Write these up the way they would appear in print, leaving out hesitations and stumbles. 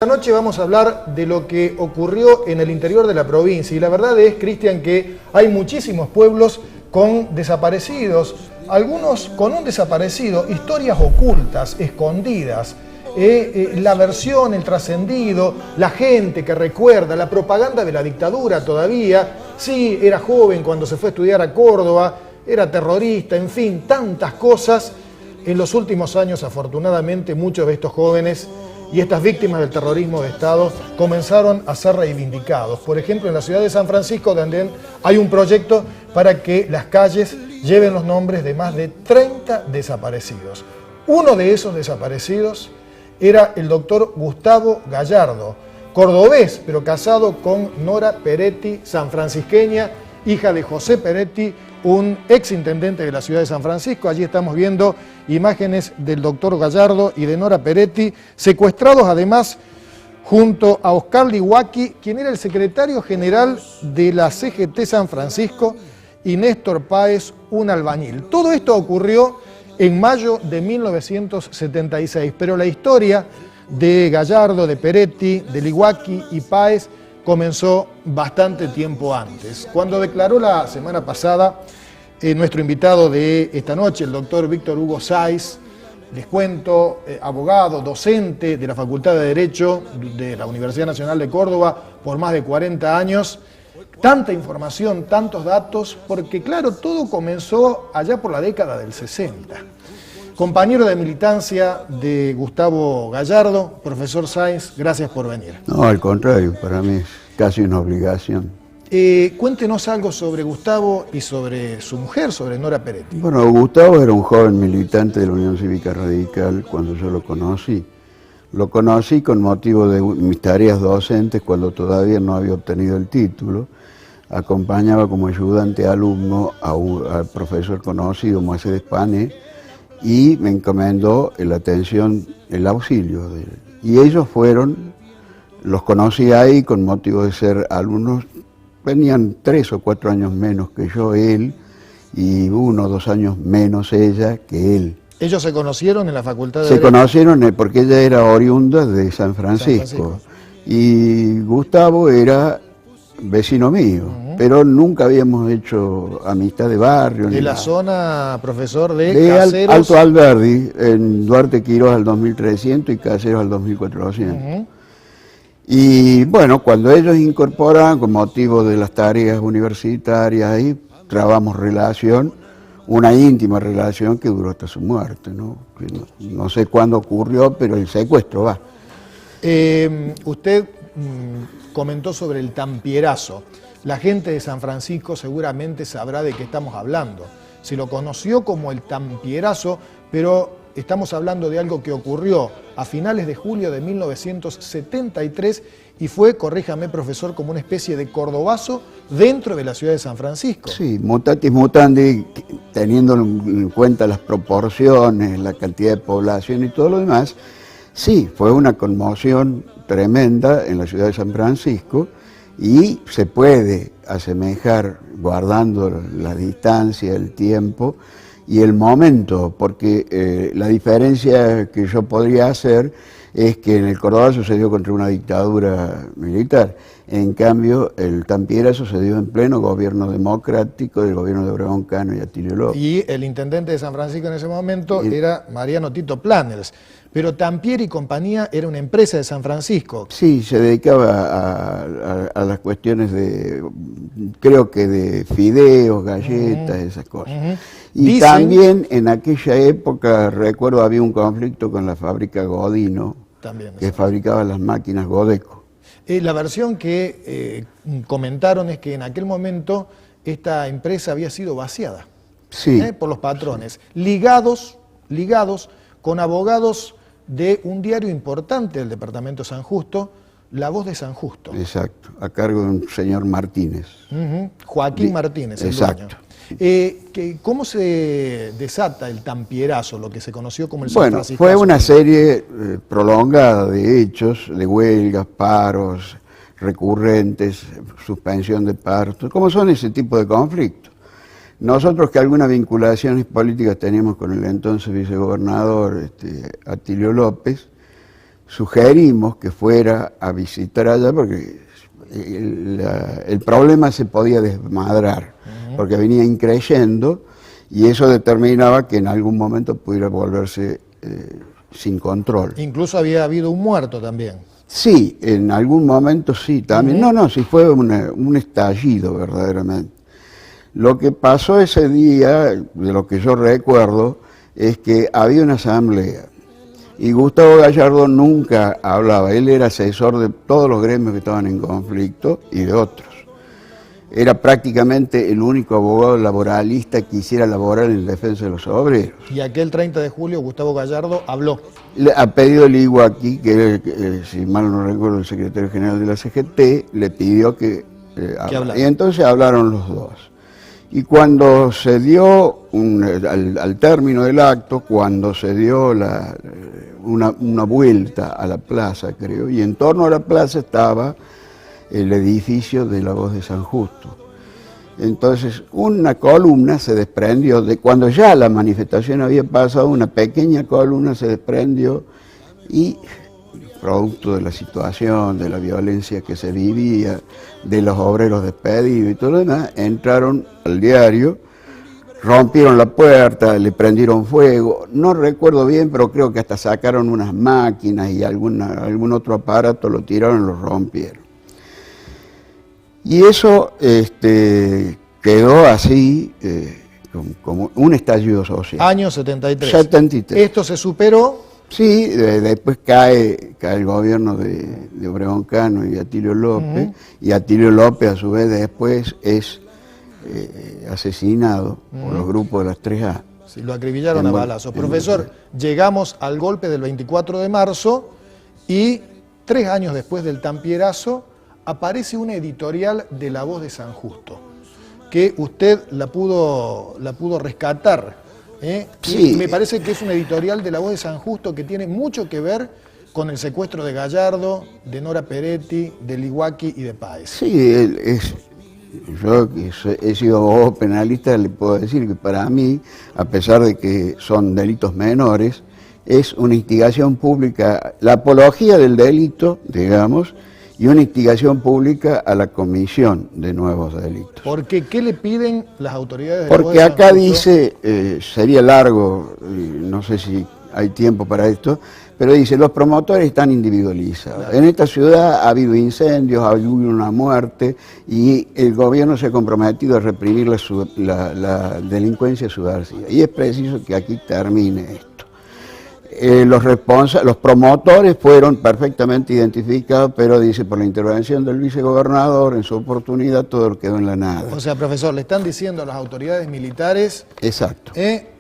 Esta noche vamos a hablar de lo que ocurrió en el interior de la provincia y la verdad es, Cristian, que hay muchísimos pueblos con desaparecidos, algunos con un desaparecido, historias ocultas, escondidas, la versión, el trascendido, la gente que recuerda, la propaganda de la dictadura todavía, sí, era joven cuando se fue a estudiar a Córdoba, era terrorista, en fin, tantas cosas. En los últimos años, afortunadamente, muchos de estos jóvenes y estas víctimas del terrorismo de Estado comenzaron a ser reivindicados. Por ejemplo, en la ciudad de San Francisco, donde hay un proyecto para que las calles lleven los nombres de más de 30 desaparecidos. Uno de esos desaparecidos era el doctor Gustavo Gallardo, cordobés, pero casado con Nora Peretti, sanfrancisqueña, hija de José Peretti, un ex intendente de la ciudad de San Francisco. Allí estamos viendo imágenes del doctor Gallardo y de Nora Peretti, secuestrados además junto a Oscar Liwaki, quien era el secretario general de la CGT San Francisco, y Néstor Páez, un albañil. Todo esto ocurrió en mayo de 1976, pero la historia de Gallardo, de Peretti, de Liwaki y Páez comenzó bastante tiempo antes. Cuando declaró la semana pasada nuestro invitado de esta noche, el doctor Víctor Hugo Sáiz, les cuento, abogado, docente de la Facultad de Derecho de la Universidad Nacional de Córdoba por más de 40 años, tanta información, tantos datos, porque claro, todo comenzó allá por la década del 60. Compañero de militancia de Gustavo Gallardo, profesor Sáiz, gracias por venir. No, al contrario, para mí es casi una obligación. Cuéntenos algo sobre Gustavo y sobre su mujer, sobre Nora Peretti. Bueno, Gustavo era un joven militante de la Unión Cívica Radical cuando yo lo conocí. Lo conocí con motivo de mis tareas docentes cuando todavía no había obtenido el título. Acompañaba como ayudante alumno al profesor conocido, Moisés Pane, y me encomendó la atención, el auxilio de él. Y ellos los conocí ahí con motivo de ser alumnos, venían 3 o 4 años menos que yo, él, y 1 o 2 años menos ella que él. ¿Ellos se conocieron en la Facultad de Derecho? Se conocieron porque ella era oriunda de San Francisco. Y Gustavo era vecino mío, pero nunca habíamos hecho amistad de barrio. ¿De la zona, profesor, de Caseros? Alto Alberdi, en Duarte Quiroz al 2300 y Caseros al 2400. Y bueno, cuando ellos incorporan con motivo de las tareas universitarias, ahí trabamos relación, una íntima relación que duró hasta su muerte, ¿no? No sé cuándo ocurrió, pero el secuestro va. Usted comentó sobre el tampierazo. La gente de San Francisco seguramente sabrá de qué estamos hablando. Se lo conoció como el tampierazo, pero estamos hablando de algo que ocurrió a finales de julio de 1973 y fue, corríjame profesor, como una especie de cordobazo dentro de la ciudad de San Francisco. Sí, mutatis mutandi, teniendo en cuenta las proporciones, la cantidad de población y todo lo demás, sí, fue una conmoción tremenda en la ciudad de San Francisco y se puede asemejar, guardando la distancia, el tiempo y el momento, porque la diferencia que yo podría hacer es que en el Córdoba sucedió contra una dictadura militar. En cambio, el Tampiera sucedió en pleno gobierno democrático del gobierno de Obregón Cano y Atilio López. Y el intendente de San Francisco en ese momento era Mariano Tito Planels. Pero Tampieri y compañía era una empresa de San Francisco. Sí, se dedicaba a las cuestiones de, creo que de fideos, galletas, esas cosas. Y también en aquella época, recuerdo, había un conflicto con la fábrica Godino, que fabricaba las máquinas Godeco. La versión que comentaron es que en aquel momento esta empresa había sido vaciada por los patrones, ligados con abogados de un diario importante del departamento de San Justo, La Voz de San Justo. Exacto, a cargo de un señor Martínez. Joaquín Martínez, el dueño. ¿Cómo se desata el tampierazo, lo que se conoció como el San Francisco? Fue una serie prolongada de hechos, de huelgas, paros recurrentes, suspensión de partos, como son ese tipo de conflictos. Nosotros, que algunas vinculaciones políticas teníamos con el entonces vicegobernador Atilio López, sugerimos que fuera a visitar allá porque el problema se podía desmadrar, porque venía increyendo y eso determinaba que en algún momento pudiera volverse sin control. Incluso había habido un muerto también. Sí, en algún momento sí, también. Sí fue un estallido verdaderamente. Lo que pasó ese día, de lo que yo recuerdo, es que había una asamblea y Gustavo Gallardo nunca hablaba, él era asesor de todos los gremios que estaban en conflicto y de otros. Era prácticamente el único abogado laboralista que quisiera laborar en defensa de los obreros. Y aquel 30 de julio Gustavo Gallardo habló. Ha pedido el Iguaki, que si mal no recuerdo el secretario general de la CGT, le pidió que hablara. Y entonces hablaron los dos. Y cuando se dio, al término del acto, cuando se dio una vuelta a la plaza, creo, y en torno a la plaza estaba el edificio de la Voz de San Justo. Entonces, una columna se desprendió, cuando ya la manifestación había pasado, una pequeña columna se desprendió y, producto de la situación, de la violencia que se vivía, de los obreros despedidos y todo lo demás, entraron al diario, rompieron la puerta, le prendieron fuego, no recuerdo bien, pero creo que hasta sacaron unas máquinas y algún otro aparato, lo tiraron y lo rompieron. Y eso quedó así, como un estallido social. Año 73. 73. ¿Esto se superó? Sí, después cae el gobierno de Obregón Cano y Atilio López, y Atilio López a su vez después es asesinado por los grupos de las 3A. Sí, lo acribillaron a balazos. Profesor, llegamos al golpe del 24 de marzo y 3 años después del Tampierazo aparece una editorial de La Voz de San Justo, que usted la pudo rescatar. Sí. Y me parece que es una editorial de La Voz de San Justo que tiene mucho que ver con el secuestro de Gallardo, de Nora Peretti, de Iguaki y de Páez. Sí, yo que he sido abogado penalista, le puedo decir que para mí, a pesar de que son delitos menores, es una instigación pública, la apología del delito, digamos, y una instigación pública a la comisión de nuevos delitos. ¿Por qué? ¿Qué le piden las autoridades? Porque acá dice, sería largo, no sé si hay tiempo para esto, pero dice, los promotores están individualizados. Claro. En esta ciudad ha habido incendios, ha habido una muerte y el gobierno se ha comprometido a reprimir la delincuencia subversiva. Y es preciso que aquí termine esto. Los promotores fueron perfectamente identificados, pero dice, por la intervención del vicegobernador, en su oportunidad todo quedó en la nada. O sea, profesor, le están diciendo a las autoridades militares... Exacto.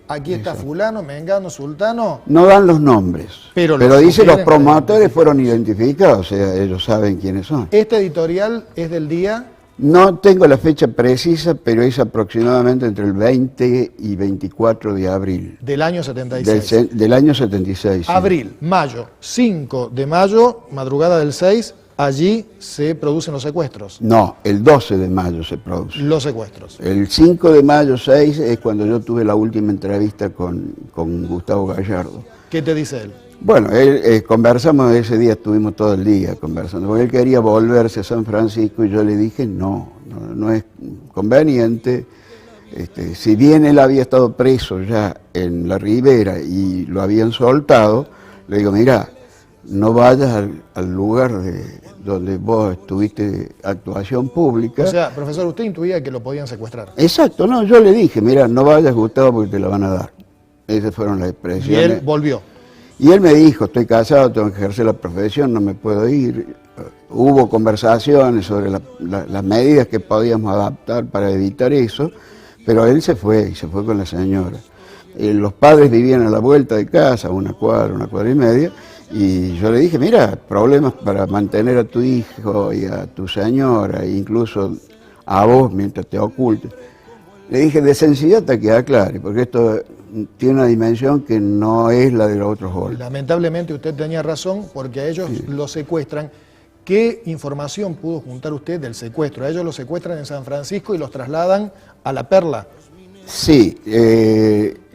Aquí está fulano, mengano, sultano... No dan los nombres, pero dice los promotores fueron identificados, o sea, ellos saben quiénes son. ¿Esta editorial es del día...? No tengo la fecha precisa, pero es aproximadamente entre el 20 y 24 de abril. Del año 76. Del año 76. Abril, sí. Mayo, 5 de mayo, madrugada del 6, allí se producen los secuestros. No, el 12 de mayo se producen. Los secuestros. El 5 de mayo 6 es cuando yo tuve la última entrevista con Gustavo Gallardo. ¿Qué te dice él? Bueno, conversamos ese día, estuvimos todo el día conversando, porque él quería volverse a San Francisco y yo le dije no es conveniente. Si bien él había estado preso ya en la Ribera y lo habían soltado, le digo, mira, no vayas al lugar donde vos tuviste actuación pública. O sea, profesor, usted intuía que lo podían secuestrar. Exacto, no, yo le dije, mira, no vayas, Gustavo, porque te la van a dar. Esas fueron las expresiones. Y él volvió. Y él me dijo, estoy casado, tengo que ejercer la profesión, no me puedo ir. Hubo conversaciones sobre las medidas que podíamos adaptar para evitar eso, pero él se fue con la señora. Los padres vivían a la vuelta de casa, una cuadra y media, y yo le dije, mira, problemas para mantener a tu hijo y a tu señora, e incluso a vos mientras te ocultes. Le dije, de sencillez te queda claro, porque esto tiene una dimensión que no es la de los otros golpes. Lamentablemente usted tenía razón, porque a ellos los secuestran. ¿Qué información pudo juntar usted del secuestro? A ellos los secuestran en San Francisco y los trasladan a La Perla. Sí,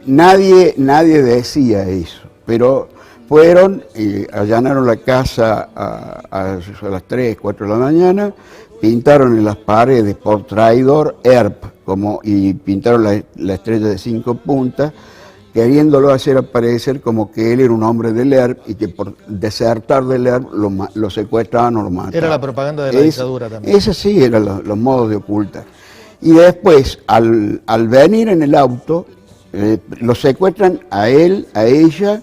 nadie decía eso, pero fueron y allanaron la casa a las 3, 4 de la mañana, pintaron en las paredes por traidor ERP, y pintaron la estrella de 5 puntas, queriéndolo hacer aparecer como que él era un hombre del ERP y que por desertar del ERP lo secuestraban o lo mataban. Era la propaganda de la dictadura también. Ese sí eran los modos de ocultar. Y después, al venir en el auto, lo secuestran a él, a ella,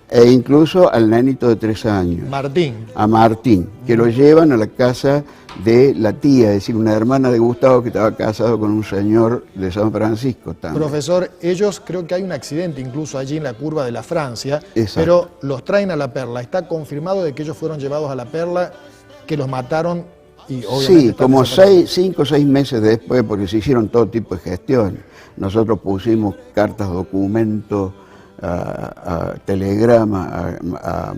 e incluso al nenito de 3 años. Martín. A Martín, que lo llevan a la casa de la tía, es decir, una hermana de Gustavo que estaba casado con un señor de San Francisco también. Profesor, ellos creo que hay un accidente incluso allí en la curva de la Francia, Exacto. Pero los traen a La Perla. ¿Está confirmado de que ellos fueron llevados a La Perla, que los mataron? Y obviamente sí, como 5 o 6 meses después, porque se hicieron todo tipo de gestiones. Nosotros pusimos cartas, documentos, telegrama a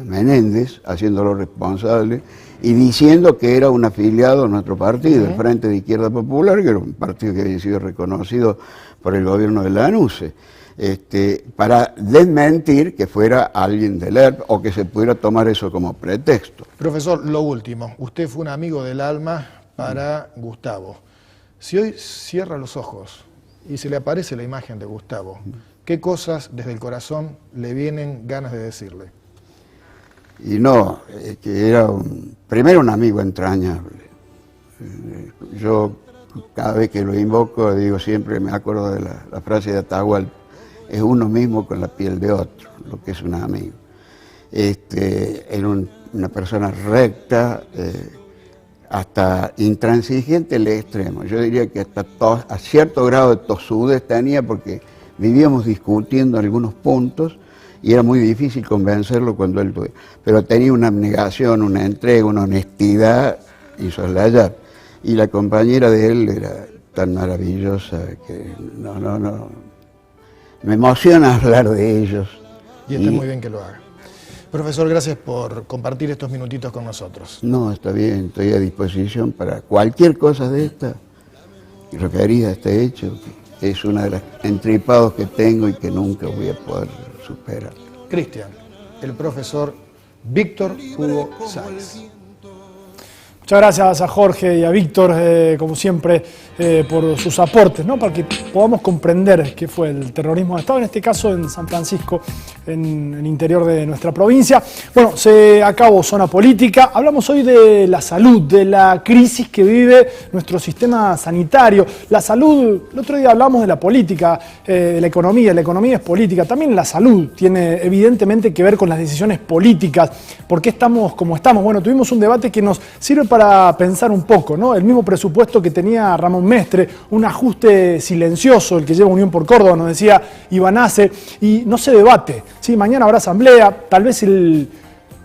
Menéndez, haciéndolo responsable y diciendo que era un afiliado a nuestro partido, el Frente de Izquierda Popular, que era un partido que había sido reconocido por el gobierno de Lanusse, para desmentir que fuera alguien del ERP o que se pudiera tomar eso como pretexto. Profesor, lo último, usted fue un amigo del alma para Gustavo. Si hoy cierra los ojos y se le aparece la imagen de Gustavo, ¿qué cosas desde el corazón le vienen ganas de decirle? Y no, que era primero un amigo entrañable. Yo cada vez que lo invoco, digo siempre, me acuerdo de la frase de Atahualpa, es uno mismo con la piel de otro, lo que es un amigo. Era una persona recta, hasta intransigente al extremo. Yo diría que hasta a cierto grado de tosudez tenía, porque vivíamos discutiendo algunos puntos y era muy difícil convencerlo cuando él tuvo. Pero tenía una abnegación, una entrega, una honestidad insoslayable. Y la compañera de él era tan maravillosa que no. Me emociona hablar de ellos. Y está muy bien que lo haga. Profesor, gracias por compartir estos minutitos con nosotros. No, está bien, estoy a disposición para cualquier cosa de esta, referida a este hecho, que es una de las entripados que tengo y que nunca voy a poder superar. Cristian, el profesor Víctor Hugo Sáez. Muchas gracias a Jorge y a Víctor, como siempre, por sus aportes, ¿no? Para que podamos comprender qué fue el terrorismo de Estado, en este caso en San Francisco, en el interior de nuestra provincia. Bueno, se acabó Zona Política. Hablamos hoy de la salud, de la crisis que vive nuestro sistema sanitario. La salud, el otro día hablamos de la política, de la economía es política. También la salud tiene evidentemente que ver con las decisiones políticas. ¿Por qué estamos como estamos? Bueno, tuvimos un debate que nos sirve para pensar un poco, ¿no? El mismo presupuesto que tenía Ramón Mestre, un ajuste silencioso, el que lleva Unión por Córdoba, nos decía Ivanace, y no se debate. Sí, mañana habrá asamblea, tal vez el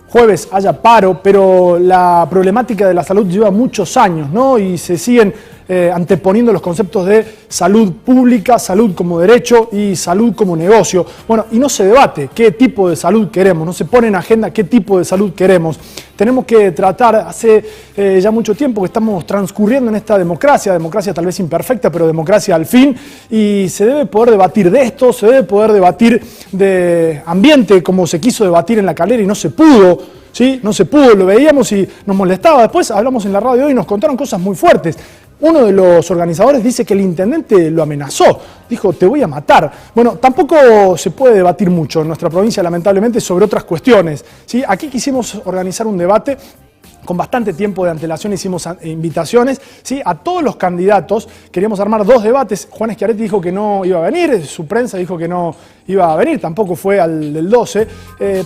jueves haya paro, pero la problemática de la salud lleva muchos años, ¿no? Y se siguen anteponiendo los conceptos de salud pública, salud como derecho y salud como negocio. Bueno, y no se debate qué tipo de salud queremos, no se pone en agenda qué tipo de salud queremos. Tenemos que tratar, hace ya mucho tiempo que estamos transcurriendo en esta democracia tal vez imperfecta, pero democracia al fin, y se debe poder debatir de esto, se debe poder debatir de ambiente como se quiso debatir en La Calera y no se pudo. ¿Sí? No se pudo, lo veíamos y nos molestaba. Después hablamos en la radio hoy y nos contaron cosas muy fuertes. Uno de los organizadores dice que el intendente lo amenazó, dijo, te voy a matar. Bueno, tampoco se puede debatir mucho en nuestra provincia, lamentablemente, sobre otras cuestiones, ¿sí? Aquí quisimos organizar un debate. Con bastante tiempo de antelación hicimos invitaciones, ¿sí? A todos los candidatos. Queríamos armar 2 debates. Juan Schiaretti dijo que no iba a venir, su prensa dijo que no iba a venir, tampoco fue al del 12,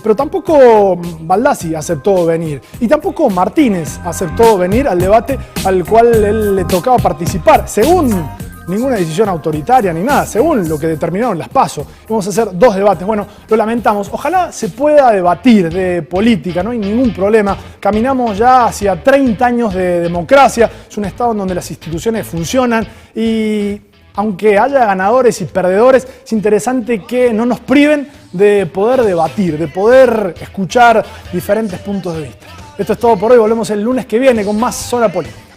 pero tampoco Baldassi aceptó venir. Y tampoco Martínez aceptó venir al debate al cual él le tocaba participar, según ninguna decisión autoritaria ni nada, según lo que determinaron las PASO. Vamos a hacer 2 debates. Bueno, lo lamentamos. Ojalá se pueda debatir de política, no hay ningún problema. Caminamos ya hacia 30 años de democracia. Es un estado en donde las instituciones funcionan y aunque haya ganadores y perdedores, es interesante que no nos priven de poder debatir, de poder escuchar diferentes puntos de vista. Esto es todo por hoy. Volvemos el lunes que viene con más Zona Política.